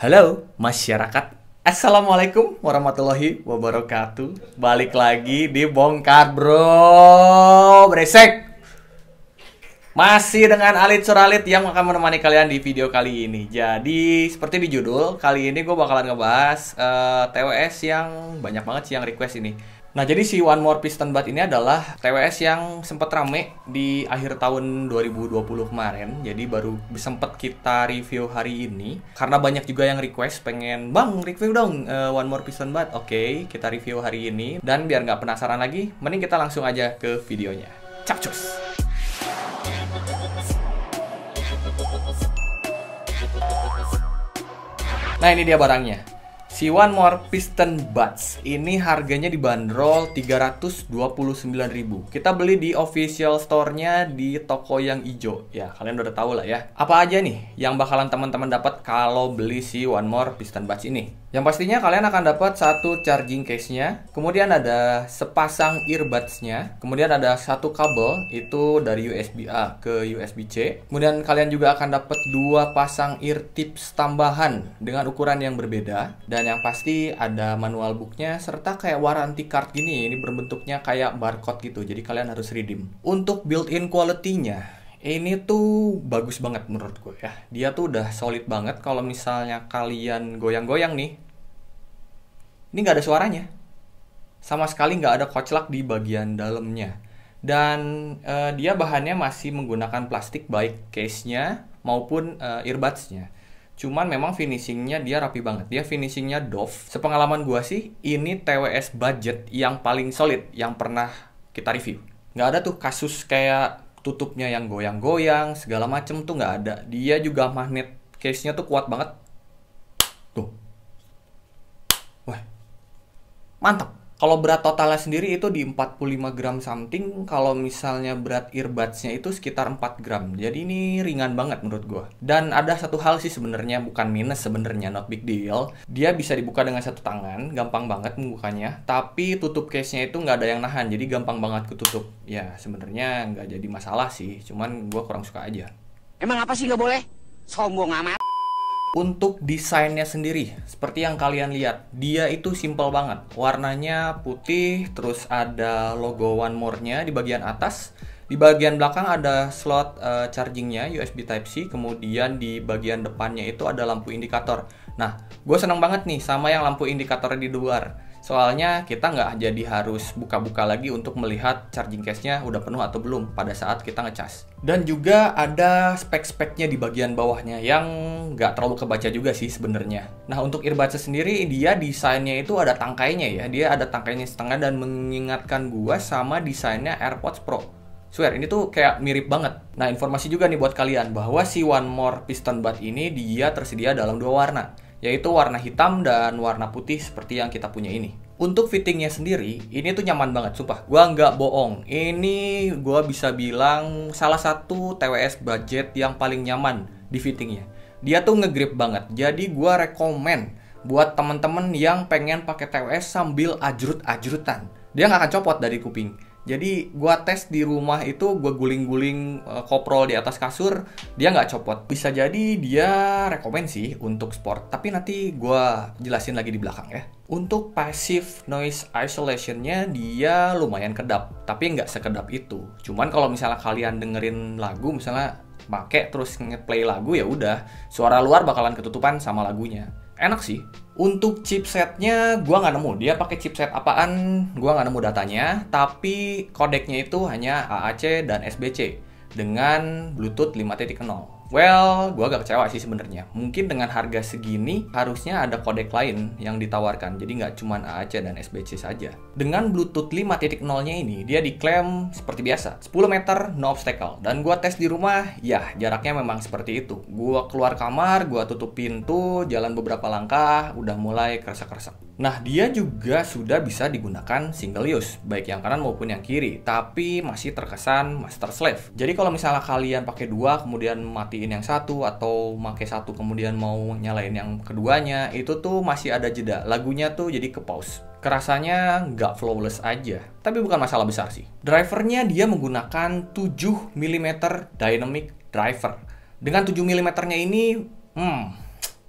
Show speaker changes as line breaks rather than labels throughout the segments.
Halo masyarakat, Assalamualaikum warahmatullahi wabarakatuh. Balik lagi di Bongkar Bro Beresek. Masih dengan Alit Suralit yang akan menemani kalian di video kali ini. Jadi seperti di judul, kali ini gue bakalan ngebahas TWS yang banyak banget sih yang request ini. Nah, jadi si One More Piston Bat ini adalah TWS yang sempat rame di akhir tahun 2020 kemarin. Jadi baru sempat kita review hari ini. Karena banyak juga yang request pengen, "Bang, review dong One More Piston Bat." Oke, kita review hari ini. Dan biar nggak penasaran lagi, mending kita langsung aja ke videonya. Capcus! Nah, ini dia barangnya. Si One More Piston Buds ini harganya dibanderol 329.000. Kita beli di official store-nya di toko yang hijau. Ya, kalian udah tahu lah ya. Apa aja nih yang bakalan teman-teman dapat kalau beli si One More Piston Buds ini? Yang pastinya kalian akan dapat satu charging case-nya, kemudian ada sepasang earbuds-nya, kemudian ada satu kabel itu dari USB A ke USB C. Kemudian kalian juga akan dapat dua pasang ear tips tambahan dengan ukuran yang berbeda, dan yang pasti ada manual book-nya serta kayak warranty card gini. Ini berbentuknya kayak barcode gitu, jadi kalian harus redeem. Untuk built-in quality-nya ini tuh bagus banget menurut gue ya. Dia tuh udah solid banget. Kalau misalnya kalian goyang-goyang nih, ini nggak ada suaranya. Sama sekali nggak ada koclak di bagian dalamnya. Dan dia bahannya masih menggunakan plastik, baik case-nya maupun earbuds-nya. Cuman memang finishingnya dia rapi banget. Dia finishingnya doff. Sepengalaman gue sih, ini TWS budget yang paling solid yang pernah kita review. Nggak ada tuh kasus kayak tutupnya yang goyang-goyang, segala macem tuh nggak ada. Dia juga magnet case-nya tuh kuat banget. Tuh. Wah, mantap. Kalau berat totalnya sendiri itu di 45 gram something. Kalau misalnya berat earbuds-nya itu sekitar 4 gram. Jadi ini ringan banget menurut gue. Dan ada satu hal sih sebenarnya, bukan minus sebenarnya, not big deal. Dia bisa dibuka dengan satu tangan, gampang banget membukanya. Tapi tutup case-nya itu nggak ada yang nahan, jadi gampang banget ketutup. Ya sebenarnya nggak jadi masalah sih, cuman gue kurang suka aja.
Emang apa sih nggak boleh? Sombong amat.
Untuk desainnya sendiri, seperti yang kalian lihat, dia itu simple banget. Warnanya putih, terus ada logo One More-nya di bagian atas. Di bagian belakang ada slot chargingnya USB Type-C, kemudian di bagian depannya itu ada lampu indikator. Nah, gue seneng banget nih sama yang lampu indikatornya di luar. Soalnya kita nggak jadi harus buka-buka lagi untuk melihat charging case-nya udah penuh atau belum pada saat kita ngecas. Dan juga ada spek-speknya di bagian bawahnya yang nggak terlalu kebaca juga sih sebenarnya. Nah, untuk earbuds sendiri, dia desainnya itu ada tangkainya ya. Dia ada tangkainya setengah dan mengingatkan gua sama desainnya AirPods Pro. Swear, ini tuh kayak mirip banget. Nah, informasi juga nih buat kalian bahwa si One More Piston Bud ini dia tersedia dalam dua warna, yaitu warna hitam dan warna putih seperti yang kita punya ini. Untuk fittingnya sendiri, ini tuh nyaman banget, sumpah. Gua nggak bohong. Ini gua bisa bilang salah satu TWS budget yang paling nyaman di fittingnya. Dia tuh ngegrip banget. Jadi gua rekomen buat temen-temen yang pengen pakai TWS sambil ajrut-ajrutan. Dia nggak akan copot dari kuping. Jadi gua tes di rumah itu, gua guling-guling koprol di atas kasur, dia nggak copot. Bisa jadi dia rekomen sih untuk sport, tapi nanti gua jelasin lagi di belakang ya. Untuk passive noise isolation-nya dia lumayan kedap, tapi nggak sekedap itu. Cuman kalau misalnya kalian dengerin lagu, misalnya pakai terus nge-play lagu, ya udah, suara luar bakalan ketutupan sama lagunya. Enak sih. Untuk chipsetnya gua nggak nemu. Dia pakai chipset apaan? Gua nggak nemu datanya. Tapi kodeknya itu hanya AAC dan SBC dengan Bluetooth 5.0. Well, gua agak kecewa sih sebenarnya. Mungkin dengan harga segini harusnya ada kodek lain yang ditawarkan. Jadi nggak cuma AAC dan SBC saja. Dengan Bluetooth 5.0-nya ini, dia diklaim seperti biasa, 10 meter no obstacle. Dan gua tes di rumah, ya jaraknya memang seperti itu. Gua keluar kamar, gua tutup pintu, jalan beberapa langkah, udah mulai kresek-kresek. Nah, dia juga sudah bisa digunakan single use, baik yang kanan maupun yang kiri, tapi masih terkesan master slave. Jadi kalau misalnya kalian pakai dua, kemudian matiin yang satu, atau pakai satu kemudian mau nyalain yang keduanya, itu tuh masih ada jeda. Lagunya tuh jadi ke pause. Kerasanya nggak flawless aja, tapi bukan masalah besar sih. Drivernya dia menggunakan 7 mm dynamic driver. Dengan 7 mm-nya ini,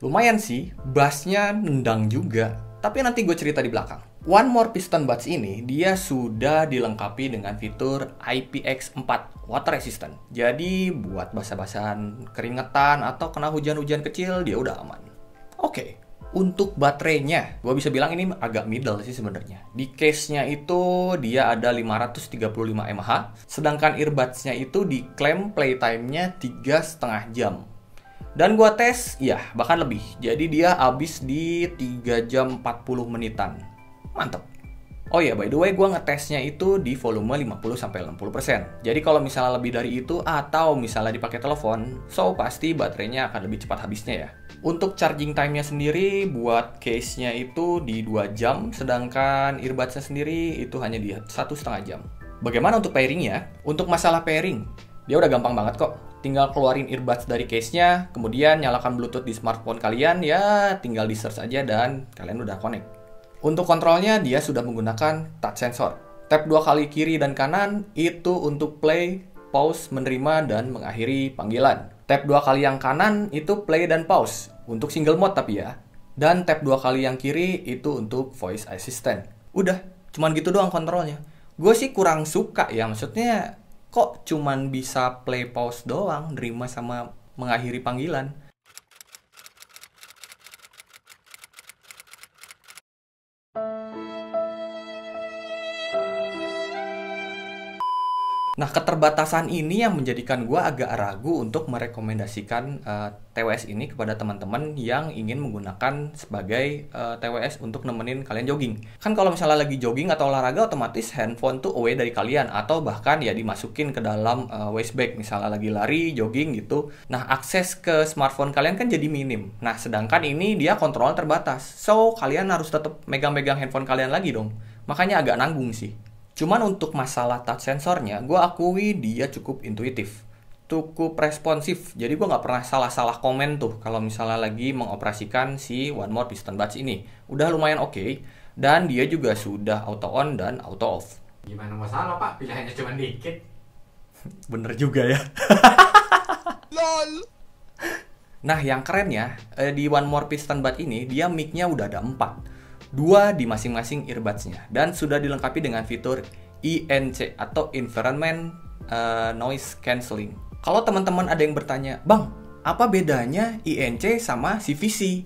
Lumayan sih, bassnya nendang juga. Tapi nanti gue cerita di belakang. One More Piston Buds ini, dia sudah dilengkapi dengan fitur IPX4 water resistant. Jadi buat basah-basahan keringetan atau kena hujan-hujan kecil, dia udah aman. Oke. Untuk baterainya, gue bisa bilang ini agak middle sih sebenarnya. Di case-nya itu dia ada 535 mAh, sedangkan earbuds-nya itu diklaim playtime-nya 3,5 jam. Dan gue tes, ya bahkan lebih. Jadi dia habis di 3 jam 40 menitan. Mantep. Oh iya, by the way, gue ngetesnya itu di volume 50-60%. Jadi kalau misalnya lebih dari itu atau misalnya dipakai telepon, so pasti baterainya akan lebih cepat habisnya ya. Untuk charging time-nya sendiri, buat case-nya itu di 2 jam, sedangkan earbuds-nya sendiri itu hanya di 1,5 jam. Bagaimana untuk pairing-nya? Untuk masalah pairing, dia udah gampang banget kok. Tinggal keluarin earbuds dari case-nya, kemudian nyalakan Bluetooth di smartphone kalian, ya tinggal di-search aja dan kalian udah connect. Untuk kontrolnya, dia sudah menggunakan touch sensor. Tap 2 kali kiri dan kanan, itu untuk play, pause, menerima, dan mengakhiri panggilan. Tap 2 kali yang kanan, itu play dan pause. Untuk single mode tapi ya. Dan tap 2 kali yang kiri, itu untuk voice assistant. Udah, cuman gitu doang kontrolnya. Gue sih kurang suka ya, maksudnya kok cuman bisa play pause doang, nerima sama mengakhiri panggilan. Nah, keterbatasan ini yang menjadikan gue agak ragu untuk merekomendasikan TWS ini kepada teman-teman yang ingin menggunakan sebagai TWS untuk nemenin kalian jogging. Kan kalau misalnya lagi jogging atau olahraga, otomatis handphone tuh away dari kalian, atau bahkan ya dimasukin ke dalam waist bag, misalnya lagi lari, jogging gitu. Nah, akses ke smartphone kalian kan jadi minim. Nah, sedangkan ini dia kontrol terbatas. So, kalian harus tetap megang-megang handphone kalian lagi dong. Makanya agak nanggung sih. Cuman untuk masalah touch sensornya, gue akui dia cukup intuitif, cukup responsif. Jadi gue nggak pernah salah-salah komen tuh kalau misalnya lagi mengoperasikan si One More Piston Buds ini. Udah lumayan oke, dan dia juga sudah auto on dan auto off.
Gimana masalah pak, pilihannya cuma dikit.
Bener juga ya.
LOL.
Nah, yang kerennya, di One More Piston Buds ini, dia mic-nya udah ada 4. 2 di masing-masing earbuds-nya, dan sudah dilengkapi dengan fitur INC atau Environment Noise Cancelling. Kalau teman-teman ada yang bertanya, Bang, apa bedanya INC sama CVC?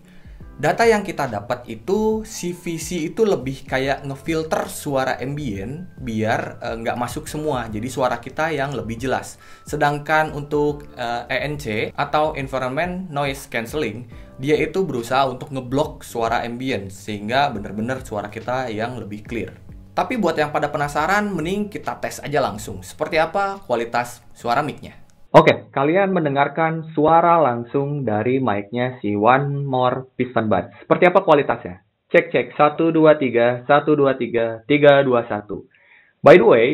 Data yang kita dapat itu, CVC itu lebih kayak ngefilter suara ambient biar nggak masuk semua, jadi suara kita yang lebih jelas. Sedangkan untuk ENC atau Environment Noise Cancelling, dia itu berusaha untuk ngeblok suara ambient sehingga benar-benar suara kita yang lebih clear. Tapi buat yang pada penasaran, mending kita tes aja langsung seperti apa kualitas suara mic-nya. Oke, kalian mendengarkan suara langsung dari mic-nya si One More Piston Buds. Seperti apa kualitasnya? Cek, 1, 2, 3, 1, 2, 3, 3, 2, 1. By the way,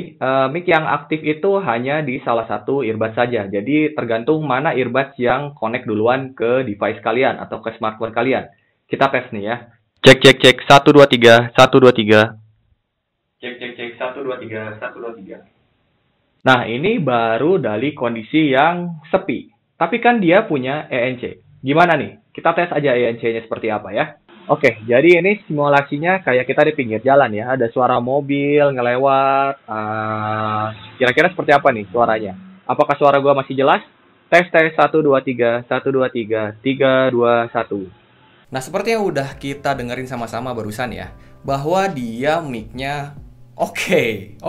mic yang aktif itu hanya di salah satu earbuds saja. Jadi tergantung mana earbuds yang connect duluan ke device kalian atau ke smartphone kalian. Kita tes nih ya. Cek, 1, 2, 3, 1, 2, 3. Cek, 1, 2, 3, 1, 2, 3. Nah, ini baru dari kondisi yang sepi. Tapi kan dia punya ENC. Gimana nih? Kita tes aja ENC-nya seperti apa ya. Oke, jadi ini simulasinya kayak kita di pinggir jalan ya. Ada suara mobil ngelewat. Kira-kira seperti apa nih suaranya? Apakah suara gua masih jelas? Tes 1, 2, 3, 1, 2, 3, 3, 2, 1. Nah, seperti yang udah kita dengerin sama-sama barusan ya, bahwa dia mic-nya Oke.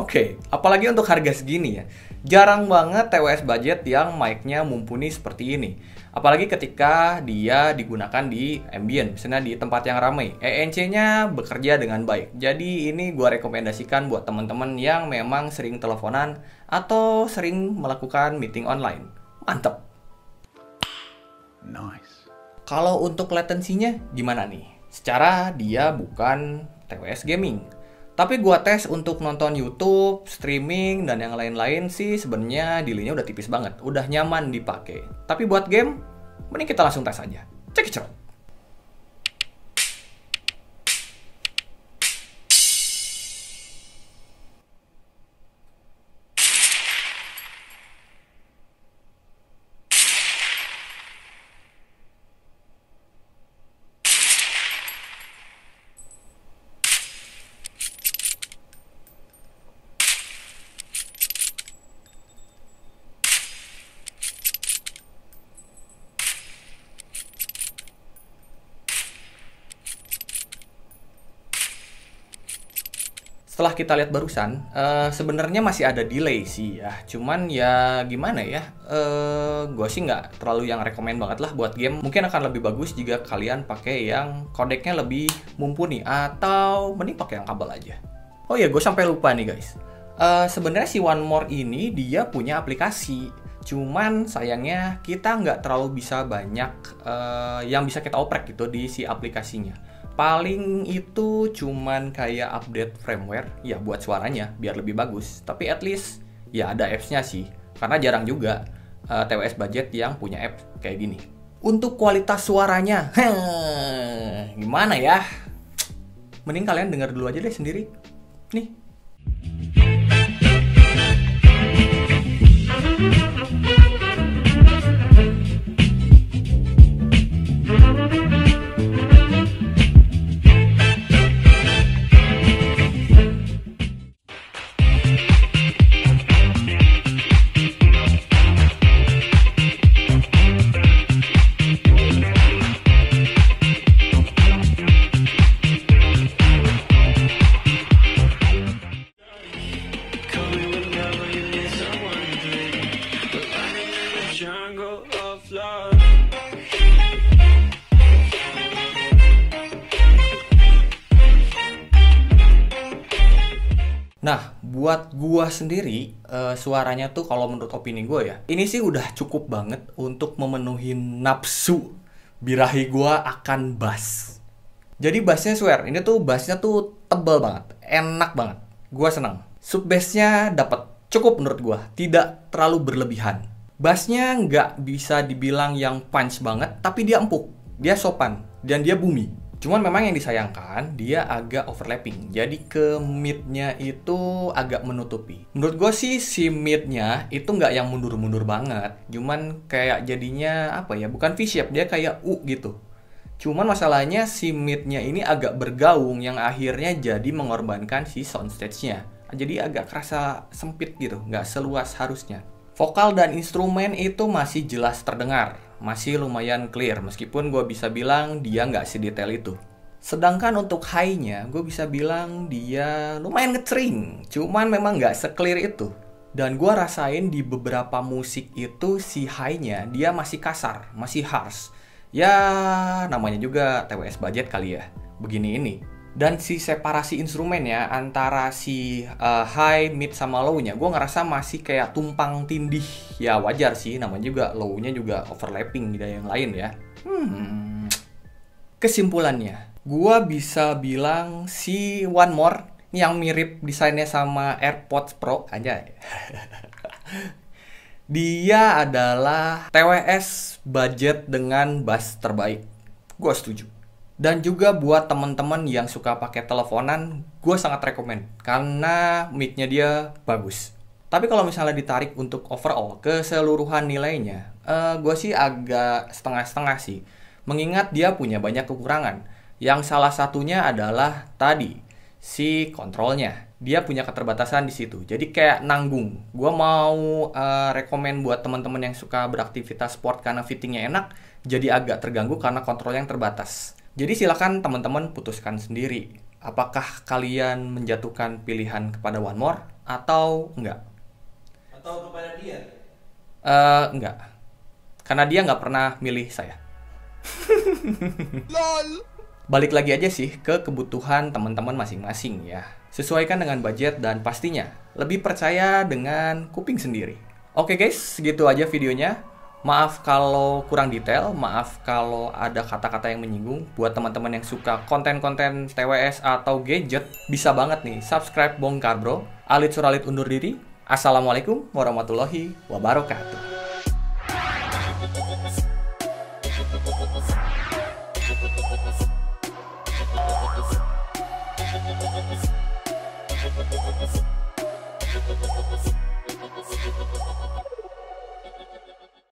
Apalagi untuk harga segini ya. Jarang banget TWS budget yang mic-nya mumpuni seperti ini. Apalagi ketika dia digunakan di ambient, misalnya di tempat yang ramai. ENC-nya bekerja dengan baik. Jadi ini gue rekomendasikan buat teman-teman yang memang sering teleponan atau sering melakukan meeting online. Mantap.
Nice.
Kalau untuk latensinya gimana nih? Secara dia bukan TWS gaming. Tapi gua tes untuk nonton YouTube, streaming, dan yang lain-lain sih sebenarnya delay-nya udah tipis banget, udah nyaman dipakai. Tapi buat game, mending kita langsung tes aja. Cek it out. setelah kita lihat barusan, sebenarnya masih ada delay sih ya. Cuman ya gimana ya, gue sih nggak terlalu yang rekomen banget lah buat game. Mungkin akan lebih bagus jika kalian pakai yang kodeknya lebih mumpuni, atau mending pakai yang kabel aja. Oh ya, gue sampai lupa nih guys. Sebenarnya si One More ini dia punya aplikasi. Cuman sayangnya kita nggak terlalu bisa banyak yang bisa kita oprek gitu di si aplikasinya. Paling itu cuman kayak update firmware ya buat suaranya biar lebih bagus. Tapi at least ya ada apps-nya sih. Karena jarang juga TWS budget yang punya apps kayak gini. Untuk kualitas suaranya, gimana ya? Mending kalian denger dulu aja deh sendiri. Nih. Nah, buat gua sendiri, suaranya tuh kalau menurut opini gua ya, ini sih udah cukup banget untuk memenuhi nafsu birahi gua akan bass. Jadi bassnya swear, ini tuh bassnya tuh tebel banget, enak banget. Gua senang. Sub bassnya dapat cukup menurut gua, tidak terlalu berlebihan. Bassnya nggak bisa dibilang yang punch banget, tapi dia empuk, dia sopan, dan dia boomy. Cuman memang yang disayangkan, dia agak overlapping. Jadi ke mid-nya itu agak menutupi. Menurut gue sih si mid-nya itu nggak yang mundur-mundur banget. Cuman kayak jadinya apa ya, bukan V-shape, dia kayak U gitu. Cuman masalahnya si mid-nya ini agak bergaung yang akhirnya jadi mengorbankan si soundstage-nya. Jadi agak kerasa sempit gitu, nggak seluas harusnya. Vokal dan instrumen itu masih jelas terdengar, masih lumayan clear, meskipun gue bisa bilang dia nggak sedetail itu. Sedangkan untuk high-nya, gue bisa bilang dia lumayan ngecering, cuman memang nggak se-clear itu. Dan gue rasain di beberapa musik itu si high-nya dia masih kasar, masih harsh. Ya namanya juga TWS budget kali ya, begini ini. Dan si separasi instrumennya antara si high, mid, sama low-nya gue ngerasa masih kayak tumpang tindih. Ya wajar sih, namanya juga low-nya juga overlapping dari yang lain ya. Kesimpulannya, gue bisa bilang si One More yang mirip desainnya sama AirPods Pro aja. Dia adalah TWS budget dengan bass terbaik. Gue setuju. Dan juga buat teman-teman yang suka pakai teleponan, gue sangat rekomen karena mic-nya dia bagus. Tapi kalau misalnya ditarik untuk overall keseluruhan nilainya, gue sih agak setengah-setengah sih. Mengingat dia punya banyak kekurangan. Yang salah satunya adalah tadi si kontrolnya. Dia punya keterbatasan di situ. Jadi kayak nanggung. Gue mau rekomen buat teman-teman yang suka beraktivitas sport karena fittingnya enak, jadi agak terganggu karena kontrolnya yang terbatas. Jadi silakan teman-teman putuskan sendiri. Apakah kalian menjatuhkan pilihan kepada One More atau enggak?
Atau kepada dia?
Enggak. Karena dia nggak pernah milih saya.
LOL.
Balik lagi aja sih ke kebutuhan teman-teman masing-masing ya. Sesuaikan dengan budget dan pastinya lebih percaya dengan kuping sendiri. Oke guys, segitu aja videonya. Maaf kalau kurang detail, maaf kalau ada kata-kata yang menyinggung. Buat teman-teman yang suka konten-konten TWS atau gadget, bisa banget nih subscribe Bongkar Bro. Alit Suralit undur diri. Assalamualaikum warahmatullahi wabarakatuh.